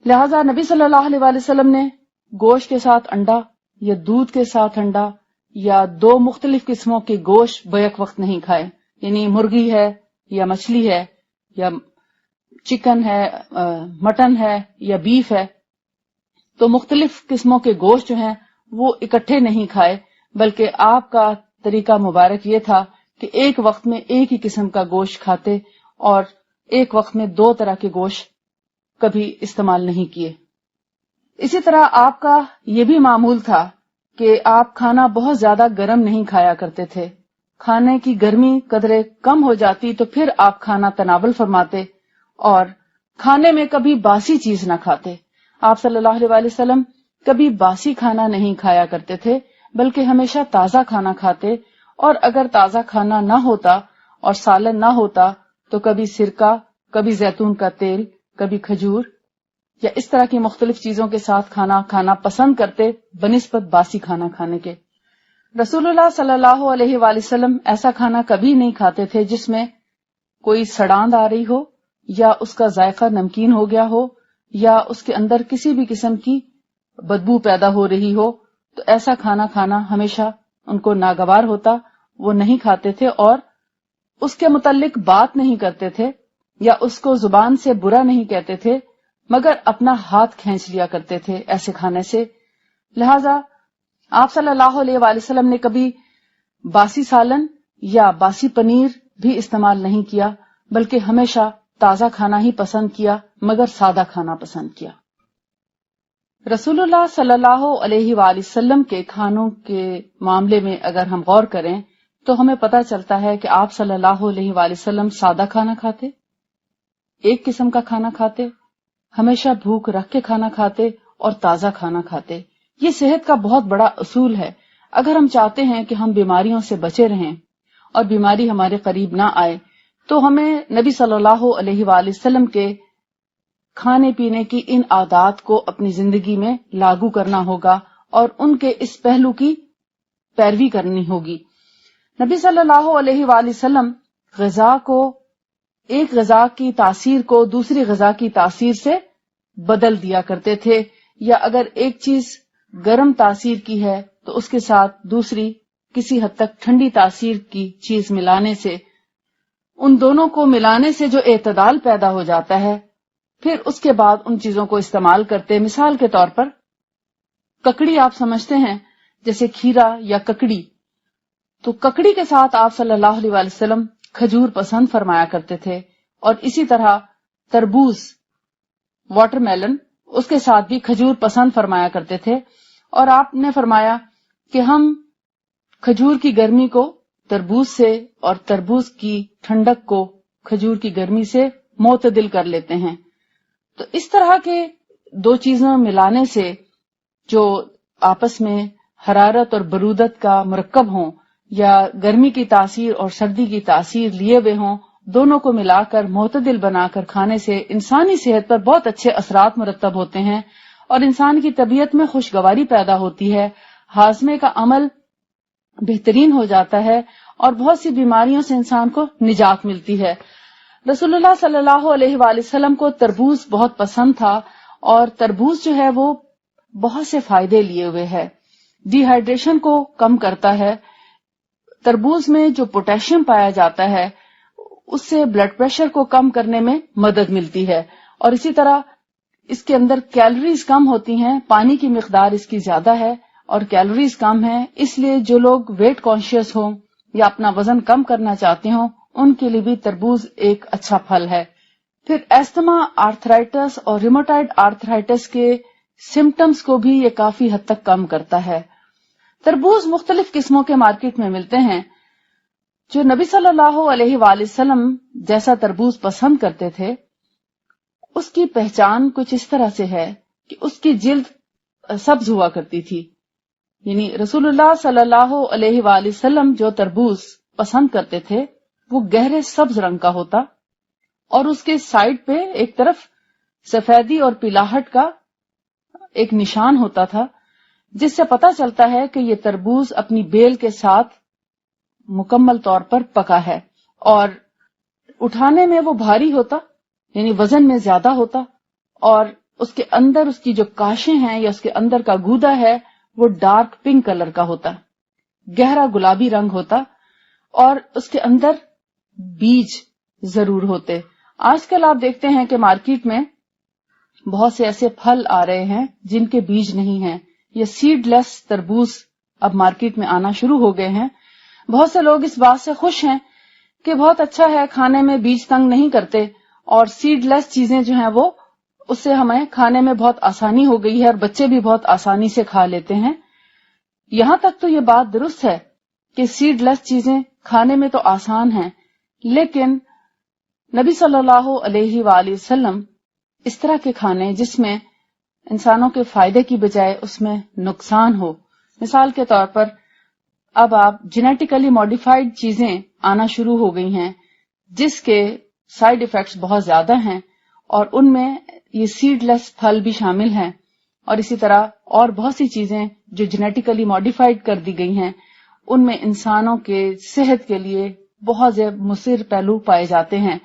لہذا نبی صلی اللہ علیہ وآلہ وسلم نے گوشت کے ساتھ انڈا یا دودھ کے ساتھ انڈا یا دو مختلف قسموں کے گوشت بیک وقت نہیں کھائے، یعنی مرغی ہے یا مچھلی ہے یا چکن ہے، مٹن ہے یا بیف ہے، تو مختلف قسموں کے گوشت جو ہیں وہ اکٹھے نہیں کھائے، بلکہ آپ کا طریقہ مبارک یہ تھا کہ ایک وقت میں ایک ہی قسم کا گوشت کھاتے اور ایک وقت میں دو طرح کے گوشت کبھی استعمال نہیں کیے۔ اسی طرح آپ کا یہ بھی معمول تھا کہ آپ کھانا بہت زیادہ گرم نہیں کھایا کرتے تھے، کھانے کی گرمی قدرے کم ہو جاتی تو پھر آپ کھانا تناول فرماتے اور کھانے میں کبھی باسی چیز نہ کھاتے۔ آپ صلی اللہ علیہ وآلہ وسلم کبھی باسی کھانا نہیں کھایا کرتے تھے، بلکہ ہمیشہ تازہ کھانا کھاتے، اور اگر تازہ کھانا نہ ہوتا اور سالن نہ ہوتا تو کبھی سرکہ، کبھی زیتون کا تیل، کبھی کھجور یا اس طرح کی مختلف چیزوں کے ساتھ کھانا پسند کرتے بنسبت باسی کھانا کھانے کے۔ رسول اللہ صلی اللہ علیہ وآلہ وسلم ایسا کھانا کبھی نہیں کھاتے تھے جس میں کوئی سڑاند آ رہی ہو یا اس کا ذائقہ نمکین ہو گیا ہو یا اس کے اندر کسی بھی قسم کی بدبو پیدا ہو رہی ہو، تو ایسا کھانا ہمیشہ ان کو ناگوار ہوتا، وہ نہیں کھاتے تھے اور اس کے متعلق بات نہیں کرتے تھے یا اس کو زبان سے برا نہیں کہتے تھے، مگر اپنا ہاتھ کھینچ لیا کرتے تھے ایسے کھانے سے۔ لہذا آپ صلی اللہ علیہ وآلہ وسلم نے کبھی باسی سالن یا باسی پنیر بھی استعمال نہیں کیا، بلکہ ہمیشہ تازہ کھانا ہی پسند کیا، مگر سادہ کھانا پسند کیا۔ رسول اللہ صلی اللہ علیہ وآلہ وسلم کے کھانوں کے معاملے میں اگر ہم غور کریں تو ہمیں پتہ چلتا ہے کہ آپ صلی اللہ علیہ وآلہ وسلم سادہ کھانا کھاتے، ایک قسم کا کھانا کھاتے، ہمیشہ بھوک رکھ کے کھانا کھاتے اور تازہ کھانا کھاتے۔ یہ صحت کا بہت بڑا اصول ہے۔ اگر ہم چاہتے ہیں کہ ہم بیماریوں سے بچے رہیں اور بیماری ہمارے قریب نہ آئے تو ہمیں نبی صلی اللہ علیہ وآلہ وسلم کے کھانے پینے کی ان عادات کو اپنی زندگی میں لاگو کرنا ہوگا اور ان کے اس پہلو کی پیروی کرنی ہوگی۔ نبی صلی اللہ علیہ وآلہ وسلم ایک غذا کی تاثیر کو دوسری غذا کی تاثیر سے بدل دیا کرتے تھے، یا اگر ایک چیز گرم تاثیر کی ہے تو اس کے ساتھ دوسری کسی حد تک ٹھنڈی تاثیر کی چیز ملانے سے، ان دونوں کو ملانے سے جو اعتدال پیدا ہو جاتا ہے، پھر اس کے بعد ان چیزوں کو استعمال کرتے۔ مثال کے طور پر ککڑی آپ سمجھتے ہیں، جیسے کھیرا یا ککڑی، تو ککڑی کے ساتھ آپ صلی اللہ علیہ وآلہ وسلم کھجور پسند فرمایا کرتے تھے، اور اسی طرح تربوز، واٹر میلن، اس کے ساتھ بھی کھجور پسند فرمایا کرتے تھے، اور آپ نے فرمایا کہ ہم کھجور کی گرمی کو تربوز سے اور تربوز کی ٹھنڈک کو کھجور کی گرمی سے معتدل کر لیتے ہیں۔ تو اس طرح کے دو چیزوں ملانے سے جو آپس میں حرارت اور برودت کا مرکب ہوں یا گرمی کی تاثیر اور سردی کی تاثیر لیے ہوئے ہوں، دونوں کو ملا کر معتدل بنا کر کھانے سے انسانی صحت پر بہت اچھے اثرات مرتب ہوتے ہیں اور انسان کی طبیعت میں خوشگواری پیدا ہوتی ہے، ہاضمے کا عمل بہترین ہو جاتا ہے اور بہت سی بیماریوں سے انسان کو نجات ملتی ہے۔ رسول اللہ صلی اللہ علیہ وآلہ وسلم کو تربوز بہت پسند تھا، اور تربوز جو ہے وہ بہت سے فائدے لیے ہوئے ہے، ڈی ہائیڈریشن کو کم کرتا ہے، تربوز میں جو پوٹیشیم پایا جاتا ہے اس سے بلڈ پریشر کو کم کرنے میں مدد ملتی ہے، اور اسی طرح اس کے اندر کیلوریز کم ہوتی ہیں، پانی کی مقدار اس کی زیادہ ہے اور کیلوریز کم ہیں، اس لیے جو لوگ ویٹ کانشیس ہوں یا اپنا وزن کم کرنا چاہتے ہوں ان کے لیے بھی تربوز ایک اچھا پھل ہے۔ پھر ایستھما، آرتھرائٹس اور ریموٹائڈ آرتھرائٹس کے سمٹمز کو بھی یہ کافی حد تک کم کرتا ہے۔ تربوز مختلف قسموں کے مارکیٹ میں ملتے ہیں۔ جو نبی صلی اللہ علیہ وآلہ وسلم جیسا تربوز پسند کرتے تھے، اس کی پہچان کچھ اس طرح سے ہے کہ اس کی جلد سبز ہوا کرتی تھی، یعنی رسول اللہ صلی اللہ علیہ وآلہ وسلم جو تربوز پسند کرتے تھے وہ گہرے سبز رنگ کا ہوتا، اور اس کے سائڈ پہ ایک طرف سفیدی اور پیلاہٹ کا ایک نشان ہوتا تھا، جس سے پتہ چلتا ہے کہ یہ تربوز اپنی بیل کے ساتھ مکمل طور پر پکا ہے، اور اٹھانے میں وہ بھاری ہوتا، یعنی وزن میں زیادہ ہوتا، اور اس کے اندر اس کی جو کاشیں ہیں یا اس کے اندر کا گودا ہے وہ ڈارک پنک کلر کا ہوتا، گہرا گلابی رنگ ہوتا، اور اس کے اندر بیج ضرور ہوتے۔ آج کل آپ دیکھتے ہیں کہ مارکیٹ میں بہت سے ایسے پھل آ رہے ہیں جن کے بیج نہیں ہیں، یہ سیڈ لیس تربوز اب مارکیٹ میں آنا شروع ہو گئے ہیں۔ بہت سے لوگ اس بات سے خوش ہیں کہ بہت اچھا ہے، کھانے میں بیج تنگ نہیں کرتے، اور سیڈ لیس چیزیں جو ہیں وہ اس سے ہمیں کھانے میں بہت آسانی ہو گئی ہے اور بچے بھی بہت آسانی سے کھا لیتے ہیں۔ یہاں تک تو یہ بات درست ہے کہ سیڈ لیس چیزیں کھانے میں تو آسان ہیں، لیکن نبی صلی اللہ علیہ وآلہ وسلم اس طرح کے کھانے جس میں انسانوں کے فائدے کی بجائے اس میں نقصان ہو، مثال کے طور پر اب آپ جینیٹیکلی ماڈیفائڈ چیزیں آنا شروع ہو گئی ہیں جس کے سائیڈ ایفیکٹس بہت زیادہ ہیں، اور ان میں یہ سیڈ لیس پھل بھی شامل ہیں، اور اسی طرح اور بہت سی چیزیں جو جینیٹیکلی ماڈیفائڈ کر دی گئی ہیں ان میں انسانوں کے صحت کے لیے بہت زیادہ مضر پہلو پائے جاتے ہیں۔